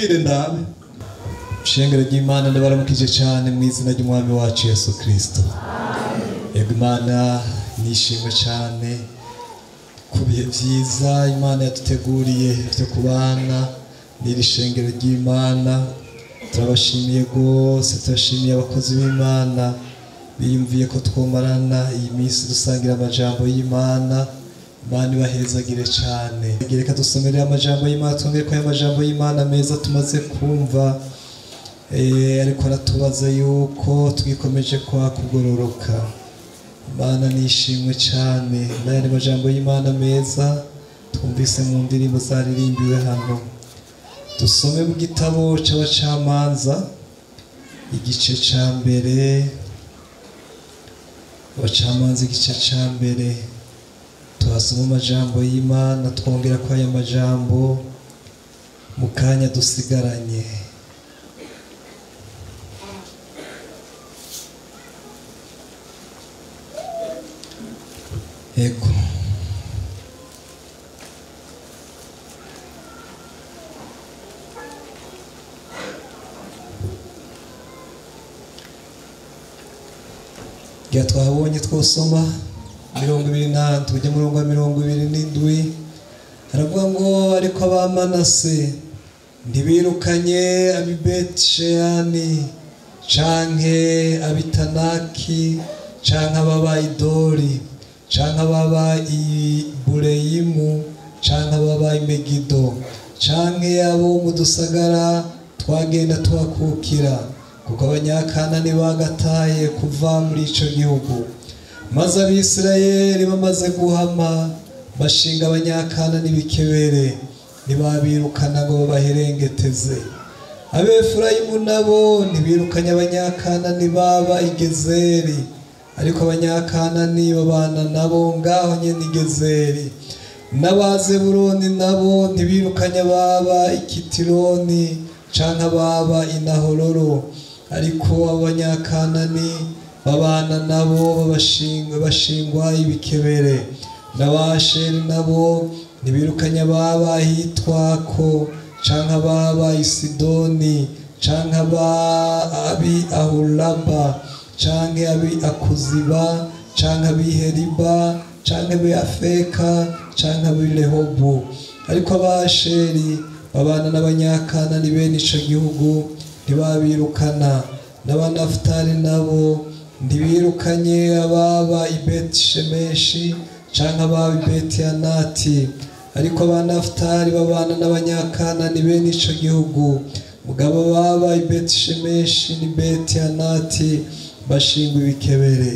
mwiyumvire ndabe. Shengero ry'Imana ndabaramukije cyane mu izina ry'umwami wacu Yesu Kristo. Yego Imana nishimwe cyane ku bihe byiza Imana yaduteguriye byo kubana n'iri shengero ry'Imana. Turabashimiye rwose, turashimiye abakozi b'Imana biyumviye ko twomarana iyi minsi dusangira amajambo y'Imana. Imana ibahezagire cyane. Reka dusomere amajambo y'Imana, twongere ko aya majambo y'Imana meza tumaze kumva, ariko aratubaza yuko twikomeje kwa kugororoka. Imana nishimwe cyane n'aya majambo y'Imana meza twumvise mu ndirimbo zaririmbiwe hano. Dusome mu gitabo c'abacamanza igice ca mbere, abacamanza igice ca mbere, tuhasoma amajambo y'Imana twongera ko aya majambo mu kanya dusigaranye. Ego Gia twabonye twosoma 27 tujye murongo wa 27. Haravuga ngo ariko abamanase ntibirukanye abibetsheyani canke abitanaki canke ababayidori canke ababayibureyimu canke ababayimegido canke abo mu dusagara twagenda tuhakukira, kuko abanyakanani bagataye kuva muri ico gihugu. Maze Abisirayeli bamaze guhama bashinga abanyakanani bikebere, ntibabirukana ngo babaherengeteze. Abefurayimu nabo ntibirukanye abanyakanani baba igezeri, ariko abanyakanani babana nabo ngaho nyene igezeri. N'abazebuloni nabo ntibirukanye ababa ikitironi canke ababa inahororo, ariko abanyakanani babana nabo bashingwa ibikebere. N'abasheri nabo ntibirukanye ababa hitwako canke ababa isidoni canke abi ahulaba canke abi akuziba canke abi heriba canke abi afeka canke abi lehobu, ariko abasheri babana n'abanyakanani bene ico gihugu ntibabirukana. N'abanafutali nabo ntibirukanye ababa ibeti-shemeshi canke ababa ibeti-anati, ariko abanafutali babana n'abanyakanani bene ico gihugu. Mugabo baba ibeti-shemeshi n'ibeti-anati bashingwa ibikebere.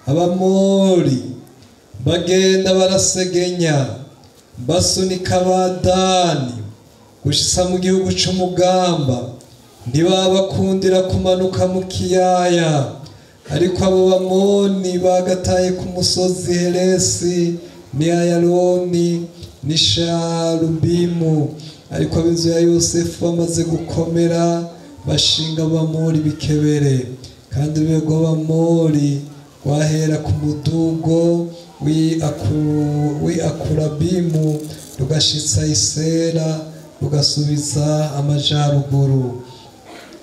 Abamori bagenda barasegenya basunika abadani gushitsa mu gihugu c'umugamba, ntibabakundira kumanuka mu kiyaya. Ariko abo bamoni bagataye ku musozi Heresi ni Ayaloni ni Sharubimu, ariko ab'inzu ya Yosefu bamaze gukomera bashinga abamori bikebere. Kandi urwego rw'abamori rwahera ku mudugo w'Akurabimu rugashitsa Isera rugasubiza amajaruguru.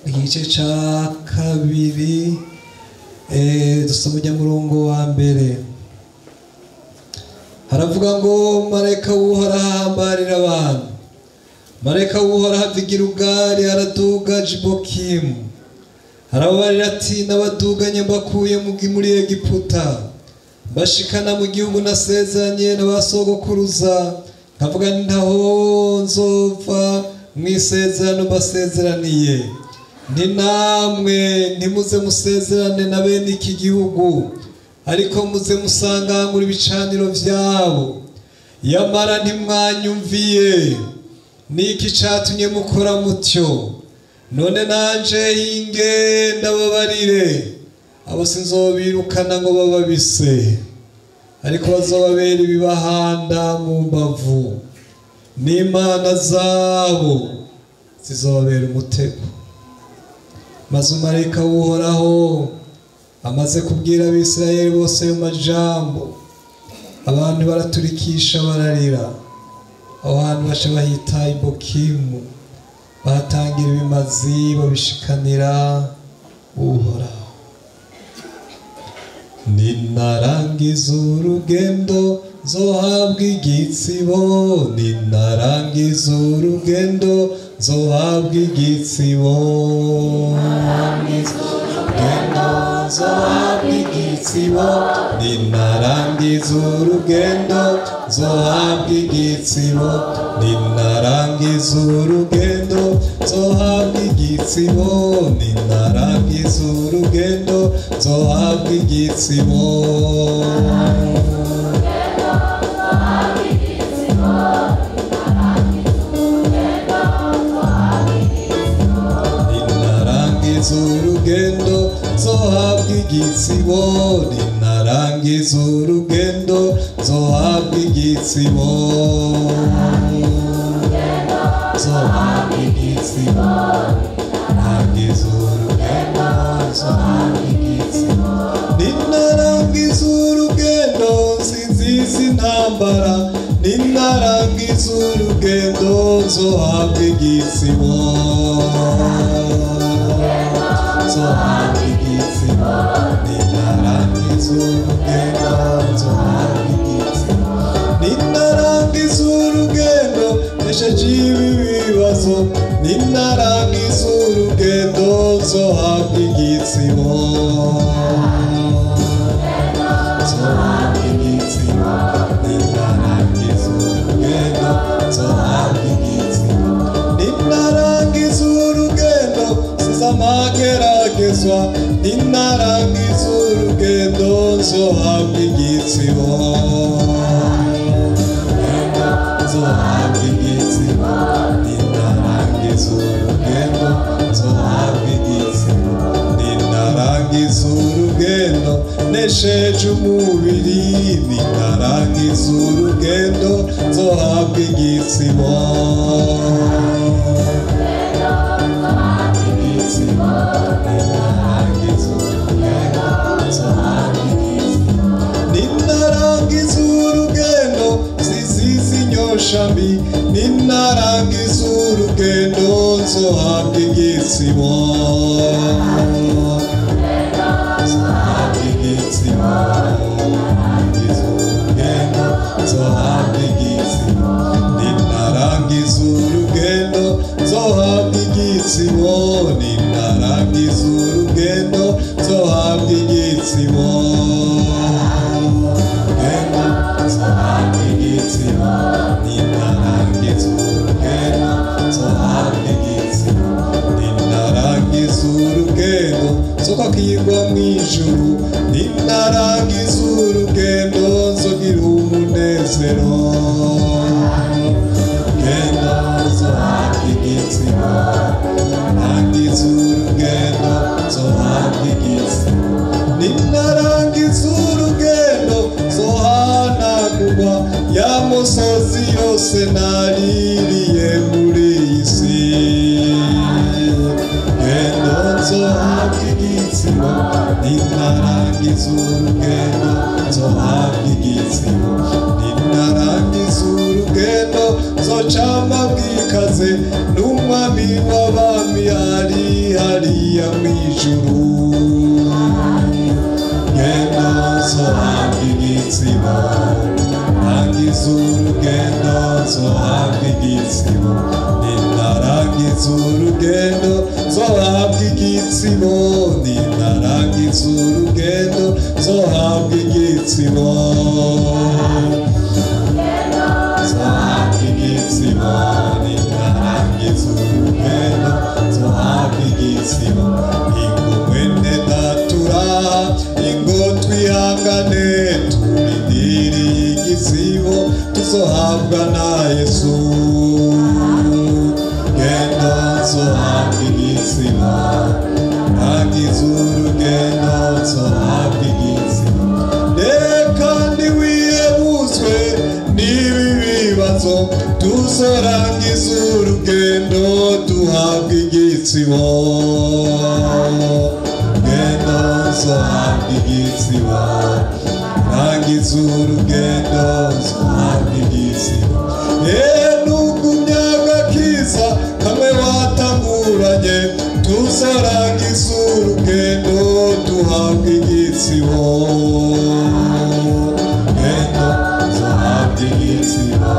Igice ca kabiri, dusoma umurongo wa mbere. Haravuga ngo marayika w'Uhoraho ahambarira abantu. Marayika w'Uhoraho ava i Gilugari araduga Jibokimu, arababarira ati nabaduganye mbakuye muri Egiputa bashikana mu gihugu nasezeranye n'abasogokuruza, nkavuga nti ntaho nzova mwisezerano mbasezeraniye. Nti namwe ntimuze musezerane na bene iki gihugu, ariko muze musangangura ibicaniro vyabo. Yamara ntimwanyumviye, niki catumye mukora mutyo? None nanje hinge ndababarire, abo sinzobirukana ngo bababise, ariko bazobabera ibibahanda mu mbavu, n'imana zabo zizobabera umutego. Maze umarayika w'Uhoraho amaze kubwira Abisirayeli bose ayo majambo, abantu baraturikisha bararira. Aho hantu baca bahita Ibokimu, batangira ibimazi babishikanira Uhoraho. Ninarangiza urugendo nzohabwa igitsibo, ninarangiza urugendo nzohabwa igitsibo, ninarangiza urugendo nzohabwa igitsibo, ninarangiza urugendo nzohabwa igitsibo, ninarangiza urugendo nzohabwa igitsibo, ninarangiza urugendo nzohabwa igitsibo. Urugendo nzohabwa igitsibo, ninarangiza urugendo nzohabwa igitsibo, nzohabwa igitsibo, ninarangiza urugendo nzohabwa igitsibo, ninarangiza urugendo nsinziza intambara, ninarangiza urugendo nzohabwa igitsibo, nzohabwa igitsibo, ninarangiza urugendo nzohabwa igitsibo, ninarangiza urugendo nesheje ibibazo, ninarangiza urugendo nzohabwa igitsibo, nzohabwa igitsibo, ninarangiza urugendo nzohabwa igitsibo, ninarangiza urugendo amageragezwa, ninarangiza urugendo nzohabwa igitsibo, nzohabwa igitsibo, ninarangiza urugendo nzohabwa igitsibo, ninarangiza urugendo nesheje umubiri, ninarangiza urugendo nzohabwa igitsibo, ninarangiza urugendo nsiziza inyoshambi, ninarangiza urugendo nzohabwa igitsibo, nzohabwa igitsibo, ninarangiza urugendo nzohabwa igitsibo, ninarangiza urugendo nzohabwa igitsibo, ninarangiza urugendo nzohabwa igitsibo, nzohabwa igitsibo, ninarangiza urugendo nzohabwa igitsibo, ninarangiza urugendo nzokwakirwa mw'ijuru, ninarangiza urugendo nzogira umunezero, urugendo nzohabwa igitsibo, ninarangiza urugendo nzohabwa igitsibo, ninarangiza urugendo nzohanagurwa ya musozi yose naririye muri iyi si, urugendo nzohabwa igitsibo, ninarangiza urugendo nzohabwa igitsibo, ninarangiza urugendo nzocama bwikaze n'umwami w'abami ari hariya mw'ijuru, urugendo nzohabwa igitsibo, ninarangiza urugendo nzohabwa igitsibo, ninarangiza urugendo nzohabwa igitsibo, ninarangiza urugendo nzohabwa igitsibo, nzohabwa igitsibo, ninarangiza urugendo nzohabwa igitsibo, ingo mwene datura, ingo twihangane turindiriye igitsibo tuzohabwa na Yesu, urugendo nzohabwa igitsibo, ninarangiza urugendo nzohabwa igitsibo, reka ntiwihebuzwe n'ibi bibazo, tuzorangiza urugendo duhabwa igitsibo, urugendo nzohabwa igitsibo, ninarangiza urugendo nzohabwa igitsibo, nugumya agakiza kamwe wata tuzorangiza urugendo duhabwa igitsibo gendo zohabwa igitsibo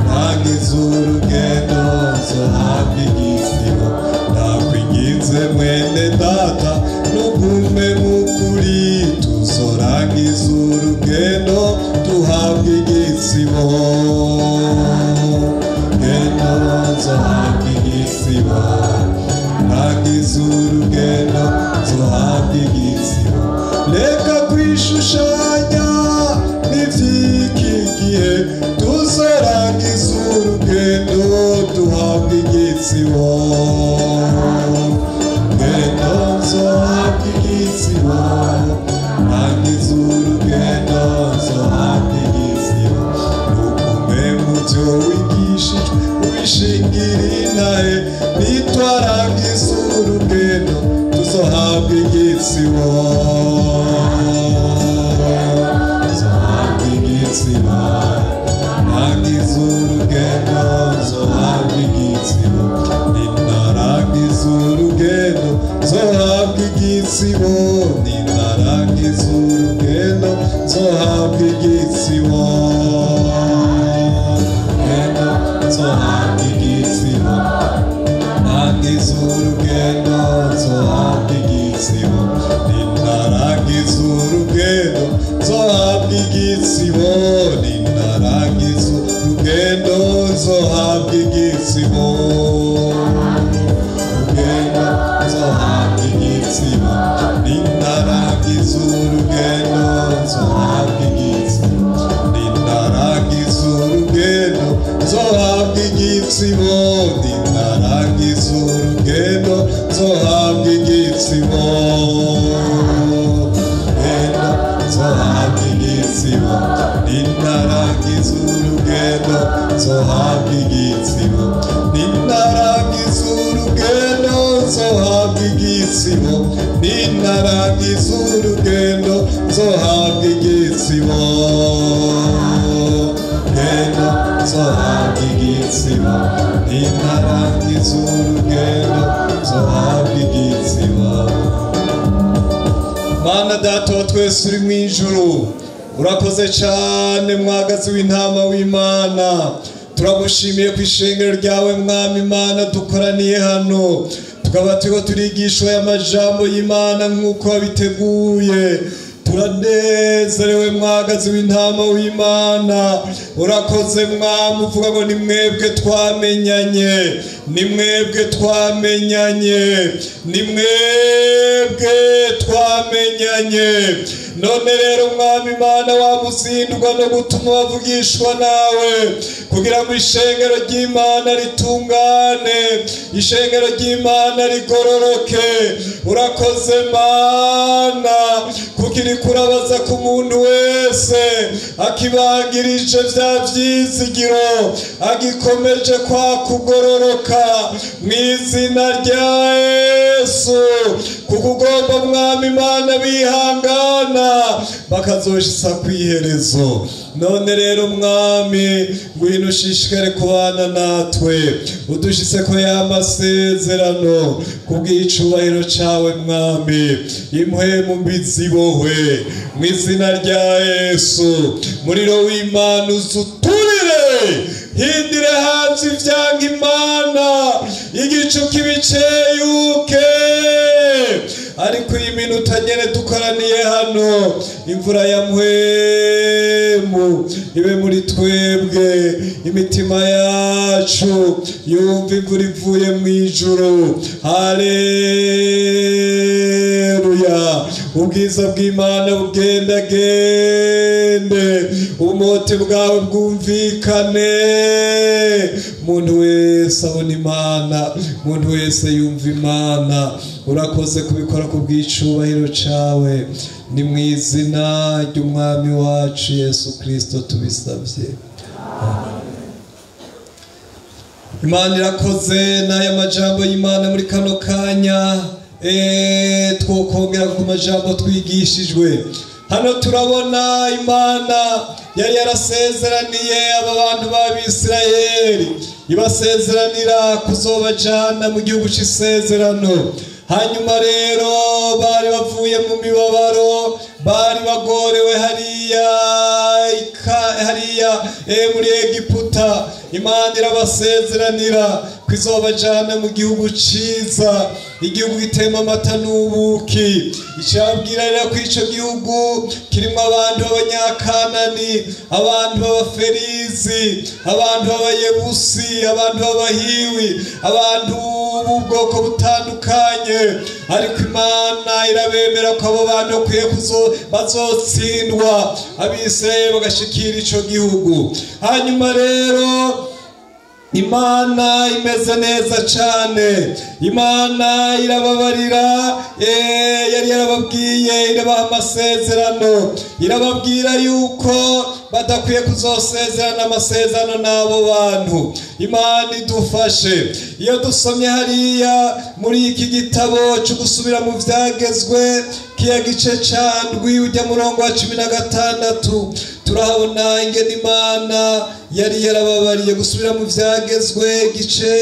rangiza urugendo zohabwa igitsibo nakwinginze mwene data nugume mukuri tuzorangiza urugendo duhabwa igitsibo gendo zohabwa igitsibo rangiza urugendo zohabwa igitsibo reka kwishushanya n'ivy'iki gihe tuzorangiza urugendo duhabwa igitsibo gendo zohabwa igitsibo rangiza urugendo zohabwa igitsibo nugume muvyo wigishijwe ubishingira intahe nitwarangiza urugendo tuzohabwa igitsibo zohabwa igitsibo rangiza urugendo zohabwa igitsibo ninarangiza urugendo zohabwa igitsibo ninarangiza urugendo zohabwa igitsibo gendo zohabwa igitsibo rangiza urugendo zohabwa igitsibo ninarangiza urugendo zohabwa igitsibo ninarangiza urugendo zohabwa igitsibo urugendo zohabwa igitsibo ninarangiza urugendo zohabwa igitsibo ninarangiza urugendo zohabwa igitsibo ninarangiza urugendo zohabwa igitsibo gendo zohabwa igitsibo ninarangiza urugendo zohabwa igitsibo ninarangiza urugendo zohabwa igitsibo ninarangiza urugendo zohabwa igitsibo gendo zohabwa igitsibo ninarangiza urugendo zohabwa igitsibo Mana data wa twese uri mu ijuru urakoze cyane mwagazi w'intama w'Imana turagushimiye ku ishengero ryawe mwami Imana dukoraniye hano tukaba turiko turigishwa y'amajambo y'Imana nk'uko wabiteguye turanezerewe mwagazi w'intama w'Imana urakoze mwami uvuga ngo ni mwebwe twamenyanye ni mwebwe twamenyanye ni mwebwe twamenyanye none rero mwami Imana wamuzindwa no gutuma bavugishwa nawe kugira ngo ishengero ry'Imana ritungane ishengero ry'Imana rigororoke urakoze Mana kukiri kurabaza ku muntu wese akibangirije vya vyizigiro agikomeje kwa kugororoka mw'izina rya Yesu kukugomba mwami Imana bihangana bakazoshitsa kwiherezo none rero mwami ngwino ushishikare kubana natwe udushitse ko y'amasezerano kubw'icubahiro cawe mwami impwemu mbi zibohwe mw'izina rya Yesu muriro w'Imana uzuturire hindire hanze ivyanga Imana igicu kibiceyuke ariko iyi minota nyene dukoraniye hano imvura ya mpwemu ibe muri twebwe imitima yacu yumva imvura ivuye mu ijuru haleluya ubwiza bw'Imana bugendagende ubumote bwawe bwumvikane muntu wese abona Imana muntu wese yumva Imana urakoze kubikora kubw'icubahiro cawe ni mw'izina ry'umwami wacu Yesu Kristo tubisabye Imana irakoze n'aya majambo y'Imana muri kano kanya twokongera ku majambo twigishijwe hano turabona Imana yari yarasezeraniye aba bantu b'Abisirayeli ibasezeranira kuzobajana mu gihugu c'isezerano. Hanyuma rero bari bavuye mu mibabaro, bari bagorewe hariya muri Egiputa. Imana irabasezeranira kwizobajana mu gihugu ciza, igihugu gitema amata n'ubuki. Icabwira rero ko ico gihugu kirimo abantu b'Abanyakanani, abantu b'Abaferizi, abantu b'Abayebusi, abantu b'Abahiwi, abantu b'ubwoko butandukanye. Ariko Imana irabemera ko abo bantu bakwiye bazotsindwa, Abisirayeli bagashikira ico gihugu. Hanyuma rero Imana imeze neza cyane. Imana irababarira, yari yarababwiye, irabaha amasezerano, irababwira yuko badakwiye kuzosezerana amasezerano n'abo bantu. Imana idufashe. Iyo dusomye hariya muri iki gitabo cyo gusubira mu vyagezwe kiya gice candwi ujya murongo wa 16, turahabona ingene Imana yari yarababariye. Gusubira mu vyagezwe gice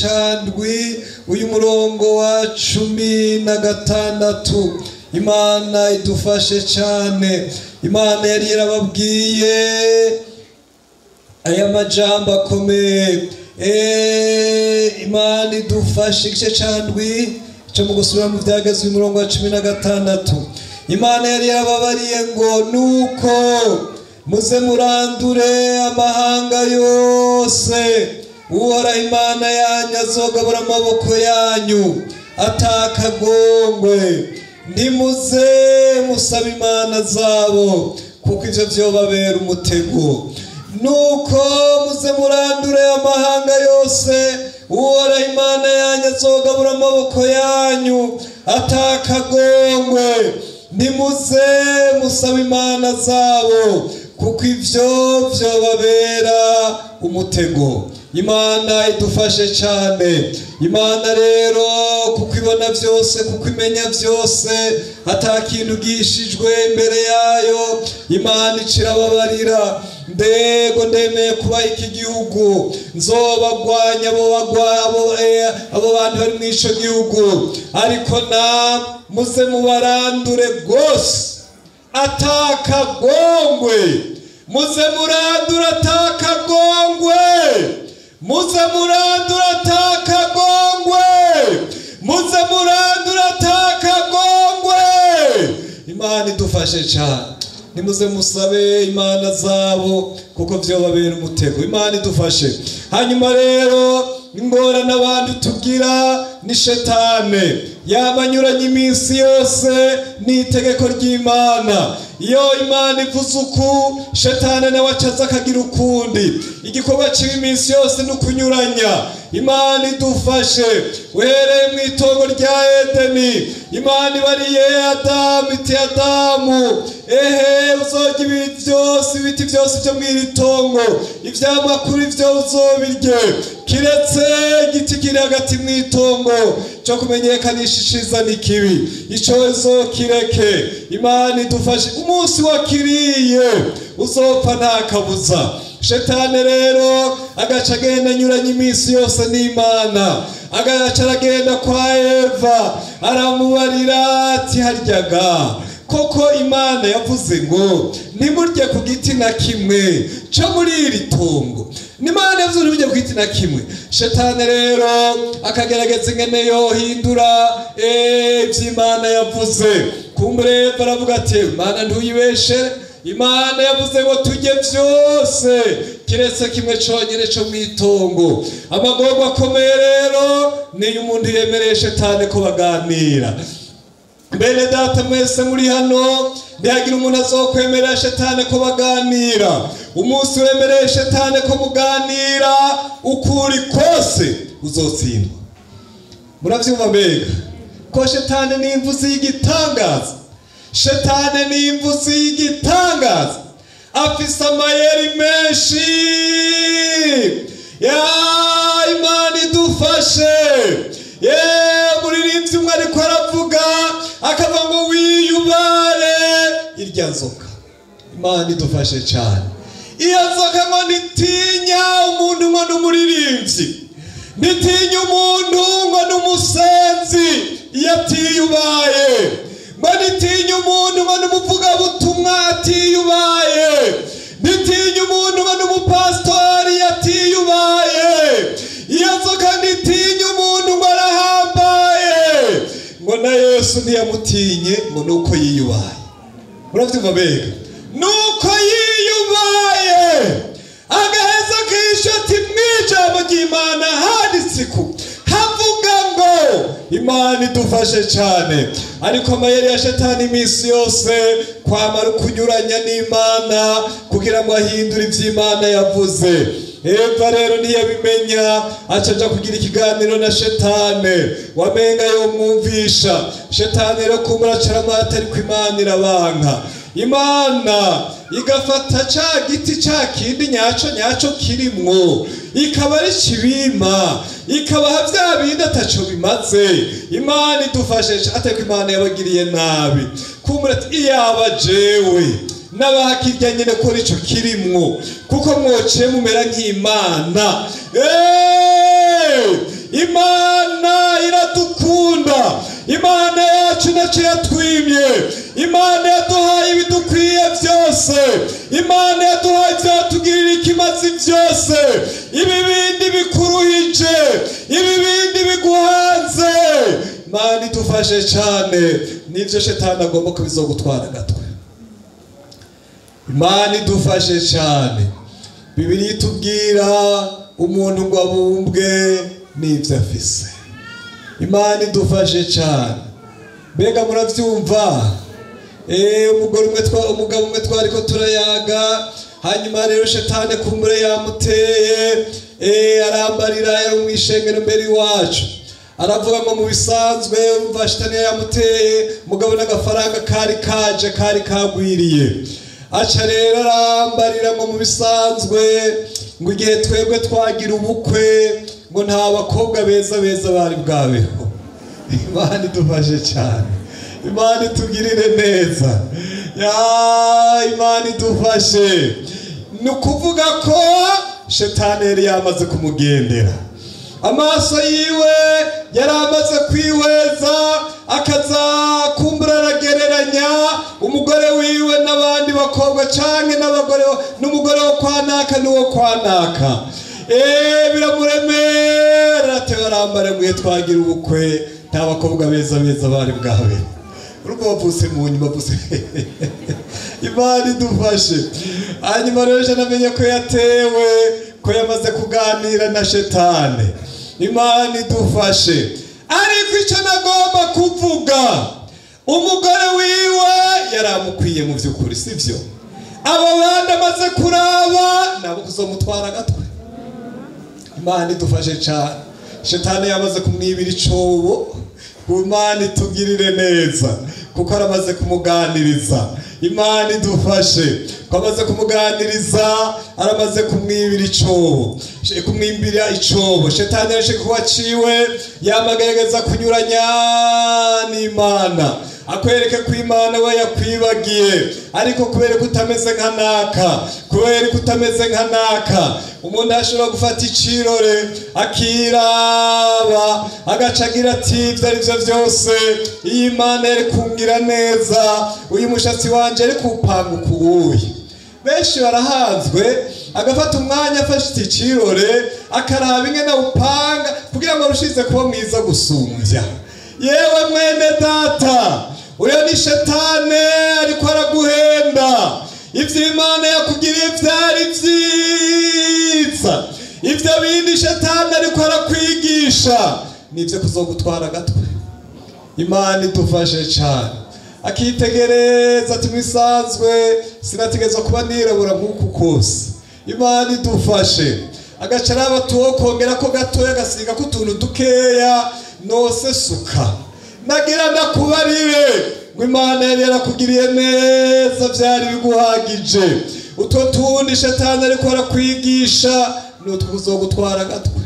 candwi uyu murongo wa 16. Imana idufashe cyane. Imana yari yarababwiye aya majambo akomeye. Imana idufashe igice candwi cyo mu gusubira mu vyagezwe umurongo wa 16. Imana yari yarababariye ngo nuko muze murandure amahanga yose, Uhoraho Imana yanyu azogabura amaboko yanyu atakagongwe. Ntimuze musaba imana zabo, kuko ivyo vyobabera umutego. Nuko muze murandure amahanga yose, Uhoraho Imana yanyu azogabura amaboko yanyu atakagongwe. Ntimuze musaba imana zabo, kuko ivyo vyobabera umutego. Imana idufashe cyane. Imana rero kuko ibona byose, kuko imenya byose, atakintu gishijwe imbere yayo, Imana icirababarira. Ndego ndemeye kuba iki gihugu, nzobagwanya abo bantu bari mu ico gihugu, ariko na muze mubarandure gose atakagongwe. Muze murandure atakagongwe, muze murandure atakagongwe, muze murandure atakagongwe. Imana idufashe cyane. Nimuze musabe imana zabo, kuko vyobabera umutego. Imana idufashe. Hanyuma rero ingorane abantu tugira ni Shetane yabanyuranye iminsi yose n'itegeko ry'Imana. Iyo Imana ivuze uku, Shetane nawe acaza akagira ukundi. Igikorwa cy'iminsi yose ni ukunyuranya. Imana idufashe. Uhereye mu itongo rya Edeni, Imana ibariye Adamu iti Adamu, uzorya ibiti byose byo mu iri tongo, ivyamwa kuri vyo uzobirye, kiretse igiti kiri hagati mu itongo cyo kumenyekanisha iciza n'ikibi, ico uzokireke. Imana idufashe. Umunsi wakiriye uzopfa nta kabuza. Shetane rero agaca agenda anyuranye iminsi yose n'Imana, agaca aragenda kwa Eva aramubarira ati haryaga koko Imana yavuze ngo ntimurye ku giti na kimwe cyo muri iri tongo. Imana yavuze ntimurye ku giti na kimwe. Shetane rero akagerageza ingene yohindura ivy'Imana yavuze. Kumbure baravuga ati Imana ntuyibeshe, Imana yavuze ngo tujye byose kiretse kimwe cyonyine cyo mu itongo. Amagorwa akomeye rero ni umuntu yemereye Shetane ko baganira. Bene data mwese muri hano, ntihagira umuntu azokwemerera Shetane ko baganira. Umunsi wemereye Shetane ko muganira, ukuri kose uzotsindwa. Muravyumva mbega ko Shetane ni imvuzi y'igitangaza. Shetane ni imvuzi y'igitangaza, afise amayeri menshi. Imana idufashe. Muririmbyi umwe ariko aravuga akavuga ngo wiyubare irya nzoka. Imana idufashe cyane. iyo nzoka ngo nitinya umuntu ngo n'umuririmbyi, nitinya umuntu ngo n'umusenzi iyo atiyubaye, ngo nitinya umuntu ngo n'umuvugabutumwa atiyubaye, nitinya umuntu ngo n'umupasitori iyo atiyubaye, iyo nzoka nitinya umuntu ngo arahambaye, ngo na Yesu ntiyamutinye ngo nuko yiyubaye. Muravyumva mbega? Nuko yiyubaye agaheza kishoti mw'ijambo ry'Imana handitseko havuga ngo Imana idufashe cyane, ariko amayeri ya shetani iminsi yose kwamara ukunyuranya n'Imana kugira ngo ahindure ivy'Imana yavuze. Eva rero ntiyabimenya, acaja kugira ikiganiro na shetani, wamenga yomwumvisha. Shetani rero kumura caramata, ariko Imana irabanka. Imana igafata ca giti ca kindi nyaco kirimwo ikaba ari kibima, ikabaha vya bindi ataco bimaze. Imana idufashe, ateko Imana yabagiriye nabi, kumura ati iyaba jewe n'abahakirya nyene ko ico kirimwo, kuko mwoce mumera nk'Imana. Imana iradukunda, Imana yacu naco yatwimye, Imana yaduhaye ibidukwiye byose, Imana yaduhaye ivyatugirira ikimazi byose. Ibi bindi bikuruhije, ibi bindi biguhanze, Imana idufashe cyane. Nivyo shetani agomba kubizogutwara gatwe. Imana idufashe cyane. Bibiliya itubwira umuntu ngo abumbwe n'ivyo afise. Imana idufashe cyane. Mbega muravyumva? Umugabo umwe twariko turayaga, hanyuma rero shetani kumure yamuteye, arambarira yari mwishengero mbere iwacu, aravuga ngo mu bisanzwe umva shetani yamuteye, mugabo n'agafaranga kari kagwiriye. Aca rero arambarira ngo mu bisanzwe ngo igihe twebwe twagira ubukwe ngo nta bakobwa beza bari bwabeho. Imana idufashe cyane, Imana itugirire neza, Imana idufashe. Ni ukuvuga ko shetani yari yamaze kumugendera, amaso yiwe yari amaze kwihweza, akaza kumbura aragereranya umugore wiwe n'abandi bakobwa canke n'umugore wo kwanaka n'uwo kwanaka. Biramuremera, ate barambare mwe twagira ubukwe nta bakobwa beza bari bwawe. Urumva bavuse mu nyuma bavuse. Imana idufashe. Hanyuma rero namenye ko yatewe, ko yamaze kuganira na shetani. Imana idufashe. Ariko icyo nagomba kuvuga, umugore wiwe yaramukwiye mu by'ukuri, sivyo? Abo bandi amaze kuraba nabo kuzomutwara gatwe. Imana idufashe cyane. Shetani yamaze kumwibira icobo, Imana itugirire neza, kuko aramaze kumuganiriza. Imana idufashe, ko amaze kumuganiriza, aramaze kumwibira icobo, kumwimbira icobo. Shetani yashe kuwaciwe, yamagerageza kunyuranya n'Imana, akwereke ko Imana we yakwibagiye, ariko kubera ko utameze nka naka, umuntu ashobora gufata icirore akiraba, agacagira ati ivyo arivyo vyose iyi Imana yari kungira neza, uyu mushatsi wanje ari kupanga ukuwuye. Benshi barahanzwe, agafata umwanya afashe icirore akaraba ingene upanga kugira ngo arushize kuba mwiza gusumvya. Yewe mwene data, uyo ni shetani ariko araguhenda. Ivyo Imana yakugiriye vyari vyiza, ivyo bindi shetani ariko arakwigisha nivyo kuzogutwara gatwe. Imana idufashe cyane. Akitegereza ati mwisanzwe sinategezwa kuba nirabura nk'uku kose. Imana idufashe. Agacaraba tuwokongera ko gatoya gasiga ko utuntu dukeya nose suka. Nagira ndakubarire ngo Imana yari yarakugiriye neza, vyari biguhagije. Utwo tundi shetani ariko arakwigisha n'utwo kuzogutwara gatwe.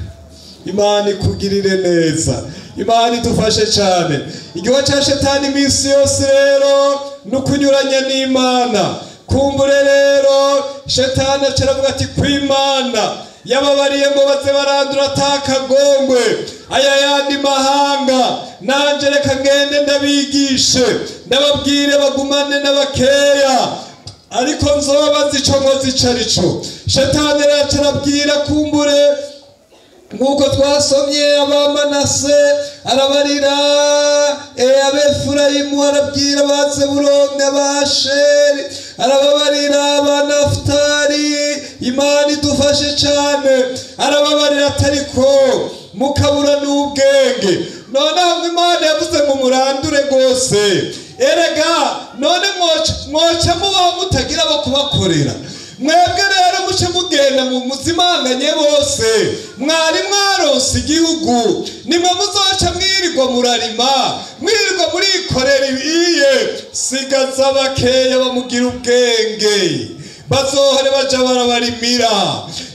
Imana ikugirire neza, Imana idufashe cyane. Igihe cya shetani iminsi yose rero no kunyuranya n'Imana, kumbure rero shetani acaravuga ati kwimana yababariye ngo baze barandura atakagongwe aya yandi mahanga, nanje reka ngende ndabigishe ndababwire bagumane n'abakeya, ariko nzobaza ico nkozi carico. Shetani rero acarabwira kumbure nk'uko twasomye abamanase, arabarira abefurayimu, arabwira abazebuloni, abasheri, arababarira abanafutali. Imana idufashe cyane, arababarira atariko mukabura n'ubwenge. Noneho Imana yavuze ngo murandure rwose. Erega none mwoca muba mutagira abo kubakorera. Mwebwe rero muce mugenda mu muzimanganye bose, mwari mwaronse igihugu, nimwe muzoca mwirirwa murarima, mwirirwa murikorera ibiye. Sigaza bakeya bamugira ubwenge, bazohore baja barabarimira.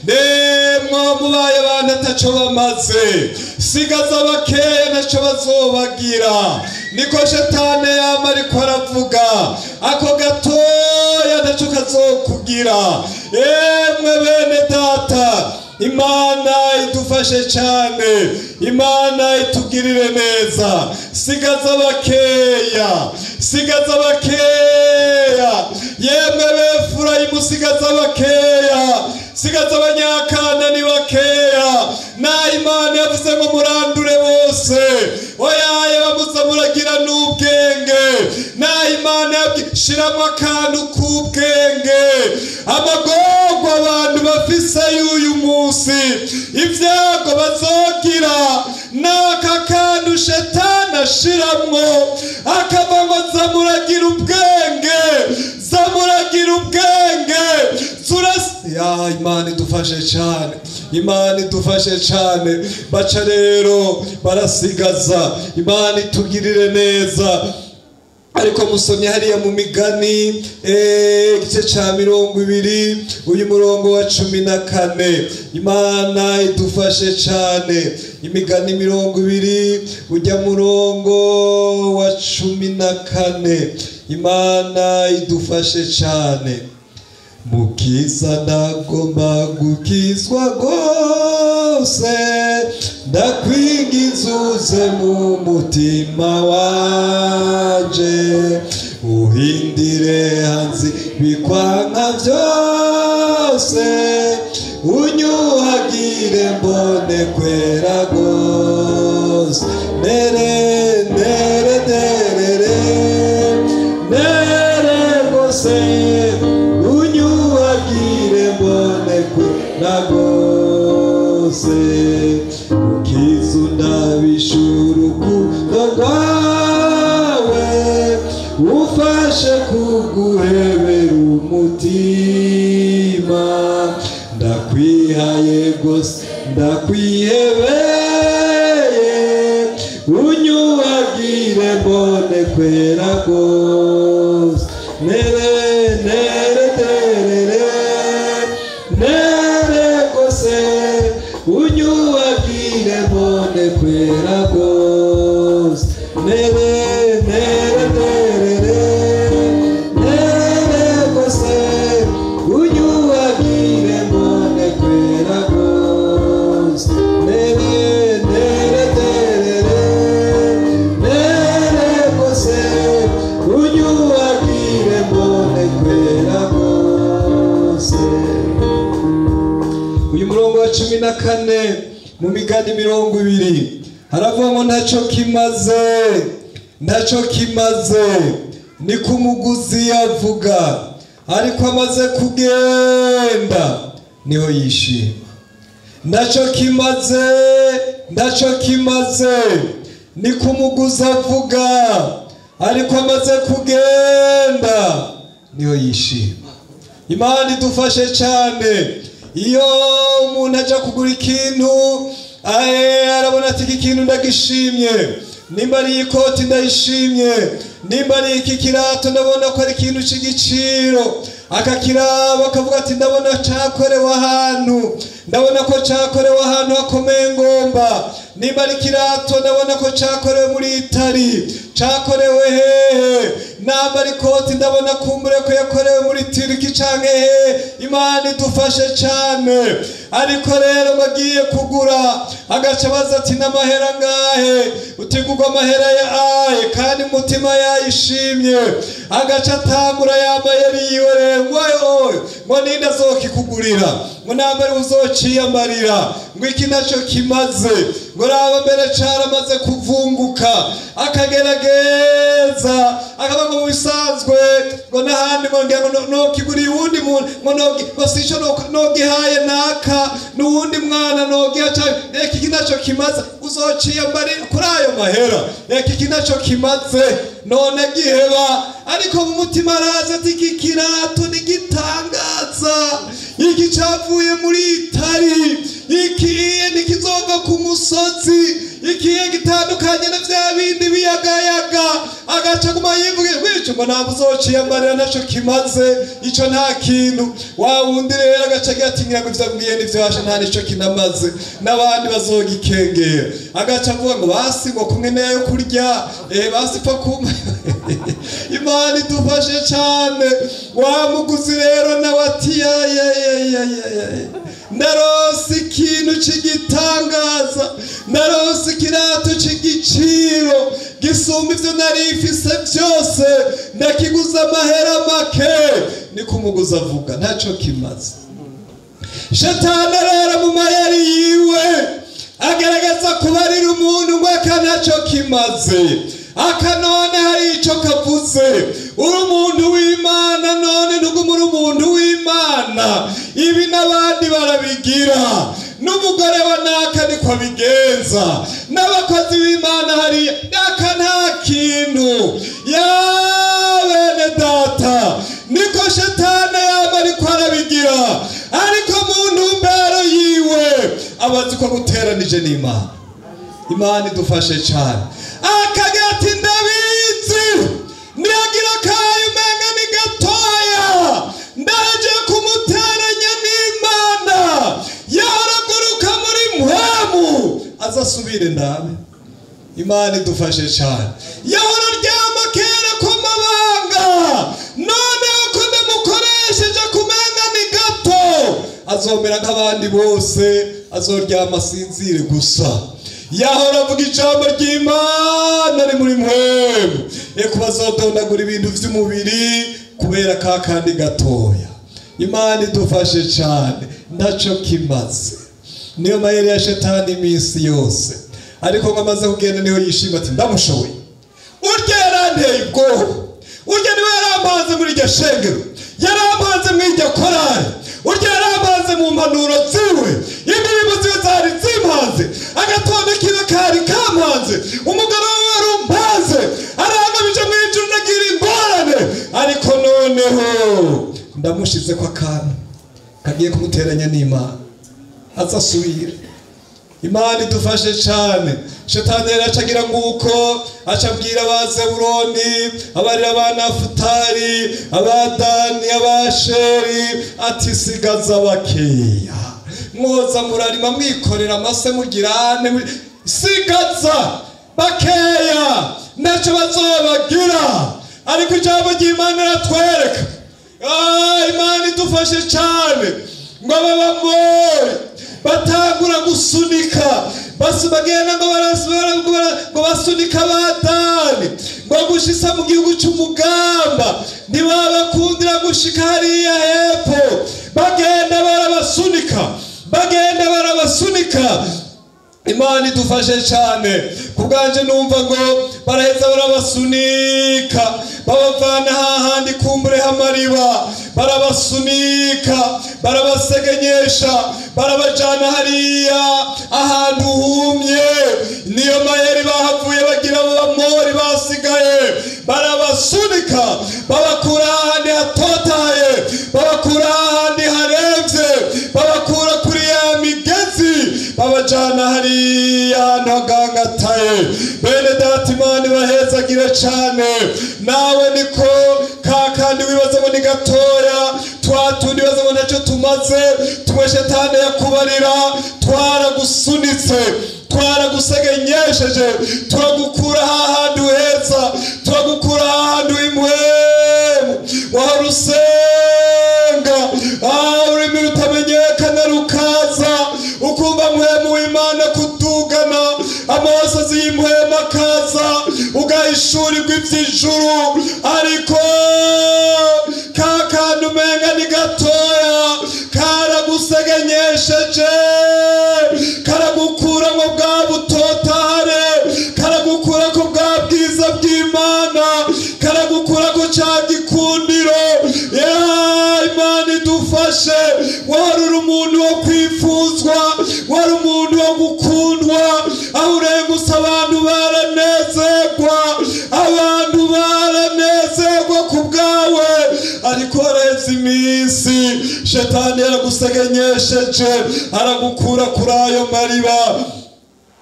Nemwe mubaye abantu ataco bamaze, sigaza bakeya naco bazobagira. Niko shetani yama ariko aravuga, ako gatoya naco kazokugira. Emwe bene data, Imana idufashe cyane, Imana itugirire neza. Sigaza bakeya, sigaza bakeya, yemwe befurayimu, sigaza bakeya, sigaza abanyakana ni bakeya. Na Imana yavuze ngo murandure bose, oyaye bamuza muragira n'ubwenge. Na Imana yabwishiramo akantu k'ubwenge, amagorwa abantu bafise y'uyu munsi, ibyago bazogira n'aka kantu shetani ashiramwo, akavuga ngo zamuragira ubwenge, zamuragira ubwenge. Ya Imana idufashe cyane, Imana idufashe cyane. Baca rero barasigaza, Imana itugirire neza. Ariko musomye hariya mu Migani igice ca 20 uyu murongo wa 14, Imana idufashe cyane. Imigani 20 ujya murongo wa 14, Imana idufashe cyane. Mukiza ndagomba gukizwa rwose, ndakwinginze uze mu mutima wanje, uhindire hanze bikwanka byose, unyuhagire mbone kwera rwose. Nere nere nere nere rwose, nagose ukiza undabishura urukundo rwawe, ufashe kuguhebera umutima. Ndakwihaye gose ndakwihebeye, unyuhagire mbone kwera rwose. Nere nere nere nere gose, unyuhagire mbone kwera rwose. Nere nere nere nere gose, unyuhagire mbone kwera rwose. Nere nere nere nere gose, unyuhagire mbone kwera rwose. Uyu murongo wa 14 mu Migani 20 haravuga ngo ntacyo kimaze, ntacyo kimaze ni ku muguzi yavuga, ariko amaze kugenda niho yishima. Ntacyo kimaze, ntacyo kimaze ni ku muguzi avuga, ariko amaze kugenda niho yishima. Imana idufashe cyane. Iyo umuntu aja kugura ikintu arabona ati iki kintu ndagishimye, nimba ari ikoti ndayishimye, nimba ari iki kirato ndabona ko ari ikintu c'igiciro, akakiraba akavuga ati ndabona cakorewe ahantu, ndabona ko cakorewe ahantu hakomeye ngomba nimba ari ikirato ndabona ko cakorewe muri Itali, cakorewe hehe, namba ari koti ndabona kumbure ko yakorewe muri Turiki canke hehe. Imana idufashe cyane. Ariko rero bagiye kugura agaca baza ati n'amahera ngahe, utigurwa amahera ya ahe kandi mutima yayishimye, agaca atangura yambaye yiwe ngo ninde azokikugurira, ngo nambere uzociyambarira, ngo iki naco kimaze, ngo raba mbere caramaze kuvunguka, akagerageza akaba mu bisanzwe ngo nahandi ngo nokiguriye uwundi muntu, ngo sico nogihaye naka n'uwundi mwana nogiha cyane, reka iki naco kimaze uzociyambarira kuri ayo mahera, reka iki naco kimaze none giheba. Ariko mu mutima araza ati iki kirato ni gitangaza, iki cavuye muri Itali, ikiye nikizova ku musozi, ikiye gitandukanye na vya bindi biyagayaga. Agaca guma yivuge wico ngo ntabwo uzociyambarira naco kimaze, ico nta kintu. Wa wundi rero agaca gatingira ngo vyabwiye n'ivyasha nta nico kinamaze, n'abandi bazogikengera. Agaca avuga ngo basi ngo kumwe nayo kurya basi pa kuma. Imana idufashe cyane. Wa muguzi rero nawe ati narose ikintu cy'igitangaza, narose ikirato cy'igiciro gisumba ivyo nari ifise byose, ndakiguza amahera make. Niko umuguzi avuga ntaco kimaze. Shetani rero mu mayeri yiwe agerageza kubarira umuntu ngo ntacyo kimaze, akanone hari ico kavuze, uri umuntu w'Imana none ntugumura umuntu w'Imana. Ibi n'abandi barabigira, n'umugore wa naka niko abigenza, n'abakozi b'Imana hari naka nta kintu. Ya bene data, niko Shetani yaba ariko arabigira, ariko mu ntumbero yiwe abazi ko guteranije n'Imana. Imana idufashe cyane. Akagira ati ndabizi niyagira kayo umenga ni gatoya, ndaje kumuteranya n'Imana, yaraguruka muri mpemu azasubire ndabe. Imana idufashe cyane. Yahora ryama kera ku mabanga, none ko ndamukoresheje kumenga ni gato, azomera nk'abandi bose, azoryama asinzire gusa. Yahora avuga ijambo ry'Imana ari muri mpemu, eko bazodondagura ibintu vy'umubiri kubera ka kandi gatoya. Imana idufashe cyane. Ntaco kimaze. Niyo mayeri ya Shetani iminsi yose. Ariko ngo amaze kugenda niho yishima ati ndamushoboye. Urya yaranteye ubwoba, urya niwe yarampanze muri iryo shengero, yarampanze muri iryo korari, urya yarampanze mu mpanuro ziwe, indirimbo ziwe zari zimpanze, agatondo kiwe kari kampanze, umugabo we warumpanze, arangamije mu ijuru nagira ingorane. Ariko noneho ndamushize kwa akantu kagiye kumuteranya n'Imana, azasubire. Imana idufashe cyane. Shetani aracagira nguko, acabwira abazeburoni, abarira abanafutari, abadani, abasheri, ati sigaza bakeya, mwoza murarima mwikorera amase mugirane, sigaza bakeya naco bazobagira. Ariko ijambo ry'Imana ratwereka, Imana idufashe cyane, ngo ababamori batangura gusunika, bagenda ngo basunika abadani ngo gushisa mu gihugu cy'umugamba, ntibabakundira gushika hariya hepfo, bagenda barabasunika. Imana idufashe cyane. Kubwanje numva ngo baraheza barabasunika, babavana hahandi kumbure hamariba, barabasunika, barabasegenyesha, barabajana hariya ahantu humye. Niyo mayeri bahavuye bagira abamori basigaye, barabasunika, babakura hahandi hatotaye, babakura hahandi haremvye, babakura kuri ya migezi, babajana hariya ahantu hagangataye. Bene data, Imana ibahezagire cyane. Nawe niko kakandi wibaza ngo ni gatoya, twatundi wibaza ngo ntacyo tumaze, tumwe Shetani yakubarira, twaragusunitse, twaragusegenyesheje turagukura hahandi heza turagukura hahandi w'imwemu wahora usenga ururimi rutamenyekana rukaza ukumva mwemu w'Imana kudugana amasozi y'imwemu akaza ugahishurirwa iby'ijuru ariko kakandi umenga ni gatoya karagusegenyesheje karagukura mu bwa butotare karagukura ku bwa bwiza bw'Imana karagukura ku cya gikundiro Imana idufashe wari umuntu wo kwifuzwa wari umuntu wo gukundwa aho urengusa abantu baranezerwa abantu baranezerwa ku bwawe ariko reza iminsi shetani yaragusegenyesheje aragukura kuri ayo mariba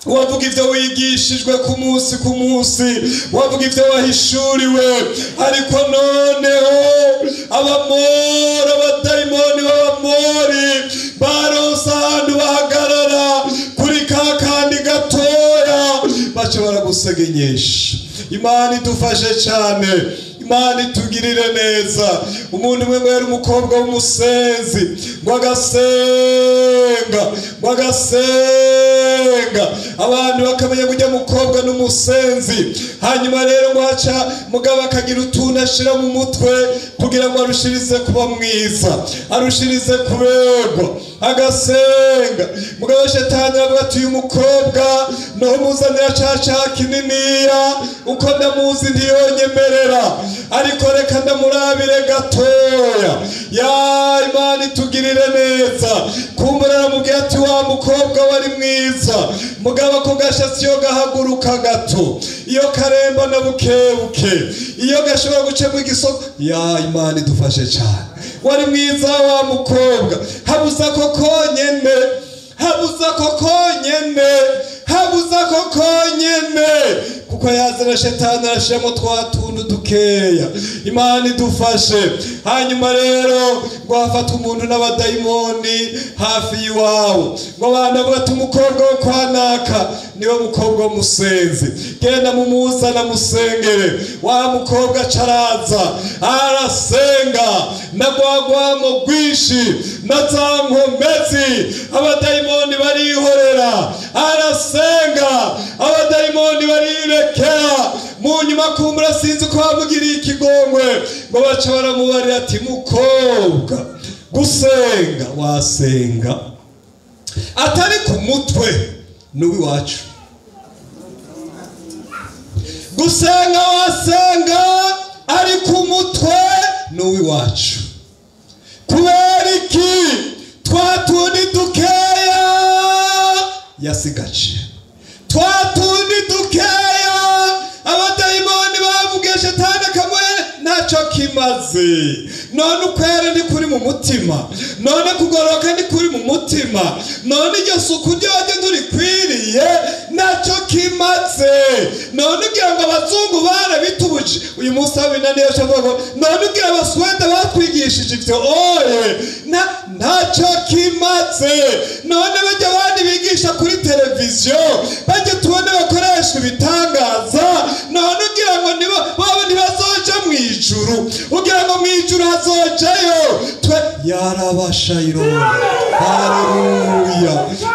wavuga ibyo wigishijwe ku munsi wavuga ibyo wahishuriwe ariko noneho abamora abadayimoni b'abamori baronse ahantu bahagarara kuri kakandi gatoya baca baragusegenyesha Imana idufashe cyane Imana itugirire neza umuntu umwe mwere umukobwa w'umusenzi ngo agasenga abantu bakamenya kujya mukobwa n'umusenzi hanyuma rero ngo haca mugabo akagira utuntu ashira mu mutwe kugira ngo arushirize kuba mwiza arushirize kuberwa agasenga mugabo shetani aravuga ati uyu mukobwa no muzanira caca kininiya uko ndamuzi ntiyonyemerera ariko reka ndamurabire gatoya Imana itugirire neza kumburira mubwiye ati wa mukobwa wari mwiza mugabo ko gashatsi yo gahaguruka gato iyo karemba na bukebuke iyo gashobora gucemo igisoko Imana idufashe cyane wari mwiza wa mukobwa habuza ko konyene kuko yazana shetani arashiramo twa tuntu dukeya Imana idufashe hanyuma rero ngo hafata umuntu n'abadayimoni hafi y'iwawe ngo abantu bavuga ati umukobwa wo kwanaka niwe mukobwa w'umusenzi genda mumuzana musengere wa mukobwa caraza arasenga nagwagwamo rwinshi na za nkomezi abadayimoni barihorera arasenga abadayimoni barirekera mu nyuma kumbura sinzi ko bamugiriye ikigongwe ngo baca baramubarira ati mukobwa gusenga wasenga atari ku mutwe n'uwiwacu gusenga wasenga ari ku mutwe n'uwiwacu kubera iki twatundi dukeya yasigaje twatundi dukeya abadayimoni bavuge shetani kamwe ntacyo kimaze none ukwera ndi kuri mu mutima none kugoroka ndi kuri mu mutima none iryo suku ryoje nturikwiriye ntacyo kimaze none ugira ngo abazungu barabitubuje uyu munsi abinaniye avuga none ugira abaswede batwigishije ibyo ntacyo kimaze none bajya abandi bigisha kuri televiziyo bajya tubone bakoresha ibitangaza none ugira ngo babo ntibazoja mu ijuru ugira ngo mu ijuru hazojayo yarabashayiro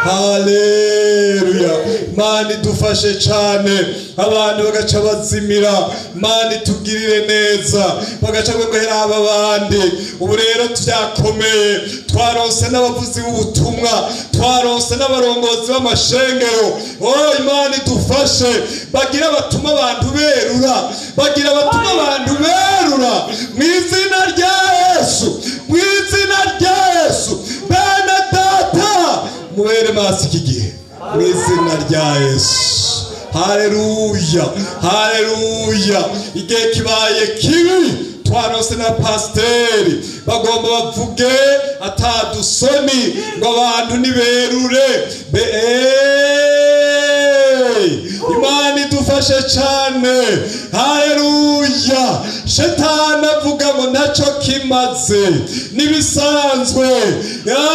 haleluya Imana idufashe cyane abantu bagaca bazimira Imana itugirire neza bagaca guhera aba bandi ubu rero byakomeye twaronse n'abavuzi b'ubutumwa twaronse n'abarongozi b'amashengero Imana idufashe bagira batuma abantu berura mu izina rya Yesu bene data mubere maso iki gihe mu izina rya Yesu haleluya igihe kibaye kibi twaronse na pasiteri bagomba bavuge atadusoni ngo abantu niberure Imana idufashe cyane haleluya shetani avuga ngo naco kimaze nibisanzwe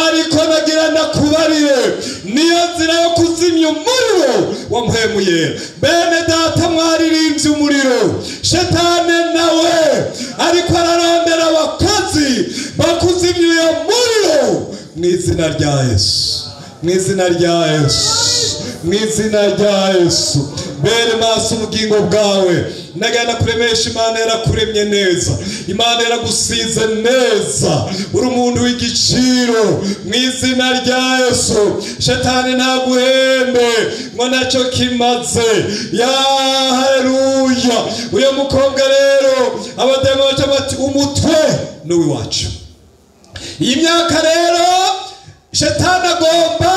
ariko nagira ndakubarire niyo nzira yo kuzimya umuriro wa mpwemu yera. Bene data mwaririmbye umuriro, shetani nawe ariko ararondera abakozi bakuzimya uyo muriro mu izina rya Yesu, mu izina rya Yesu, mu izina rya Yesu. Bere maso ubugingo bwawe, nagana kuremesha. Imana yarakuremye neza, Imana yaragusize neza, uri umuntu w'igiciro mu izina rya Yesu. Shetani ntaguhembe ngo nacyo kimaze. Ya haleluya. Uyo mukobwa rero abadayimoni bati umutwe ni uwacu. Iyi myaka rero shetani agomba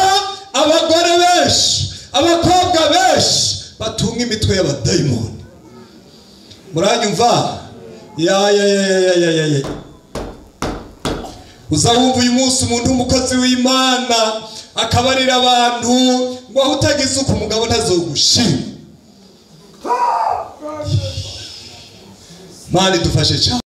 abagore benshi, abakobwa benshi batunga imitwe y'abadayimoni. Muranyumva? Ya uzawumva uyu munsi umuntu w'umukozi w'Imana akabarira abantu ngo aho utagize uko umugabo ntazogushima. Mani dufashe cyane.